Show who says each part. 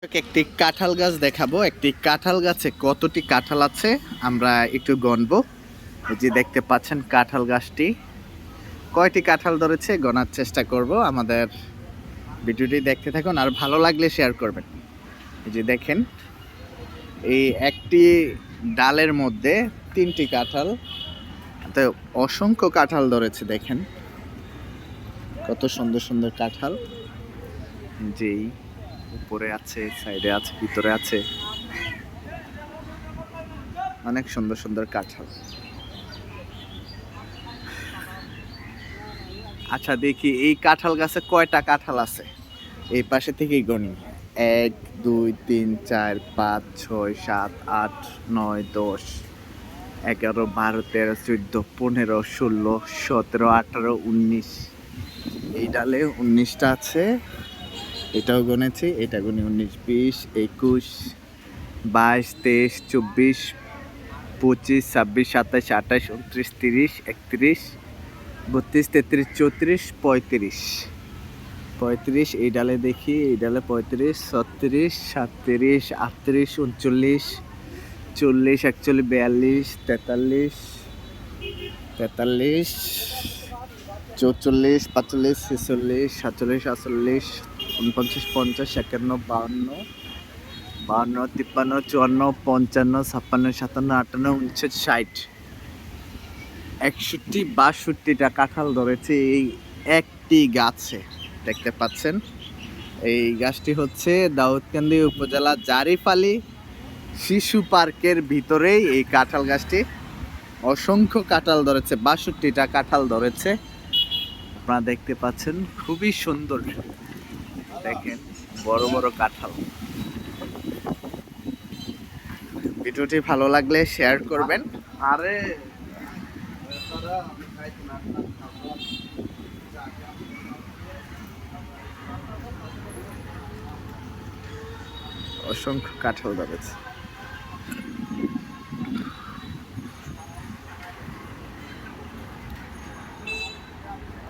Speaker 1: একটি কাঁঠাল গাছ দেখাবো। একটি কাঁঠাল গাছে কতটি কাঁঠাল আছে আমরা একটু গণবো। এই যে দেখতে পাচ্ছেন কাঁঠাল গাছটি কয়টি কাঁঠাল ধরেছে গণার চেষ্টা করব। আমাদের ভিডিওটি দেখতে থাকুন আর ভালো লাগলে শেয়ার করবেন। এই যে দেখেন এই একটি ডালের মধ্যে 3টি কাঁঠাল, তো অসংখ্য কাঁঠাল ধরেছে। দেখেন কত সুন্দর সুন্দর কাঁঠাল, যেই উপরে আছে, সাইডে আছে, ভিতরে আছে, অনেক সুন্দর সুন্দর কাঁঠাল। আচ্ছা দেখি এই কাঁঠাল গাছে কয়টা কাঁঠাল আছে, এই পাশে থেকেই গণি। 1 2 3 4 5 6 7 8 9 10 11 12 13 14 15 16 17 18 19। এই ডালে 19টা আছে, এটাও গনেছি, এটা গুনি 19 20 21 22 23 24 25 26 27 28 29 30 31 32 33 34 35 35। এই ডালে দেখি, এই ডালে 35 36 37 38 39 40 41 42 43 44 45 46 47 48 49 50 51 52 52 53 54 55 56 57 58 59 60 61 62টা কাঁঠাল ধরেছে এই একটি গাছে। দেখতে পাচ্ছেন এই গাছটি হচ্ছে দাউদকান্দি উপজেলা জারিফালী শিশু পার্কের ভিতরেই এই কাঁঠাল গাছটি। অসংখ্য কাঁঠাল ধরেছে, 62টা কাঁঠাল ধরেছে। আপনারা দেখতে পাচ্ছেন খুবই সুন্দর, দেখেন বড় বড় কাঁঠাল। ভিডিওটি ভালো লাগলে শেয়ার করবেন। আরে অসংখ্য কাঁঠাল ধরেছে।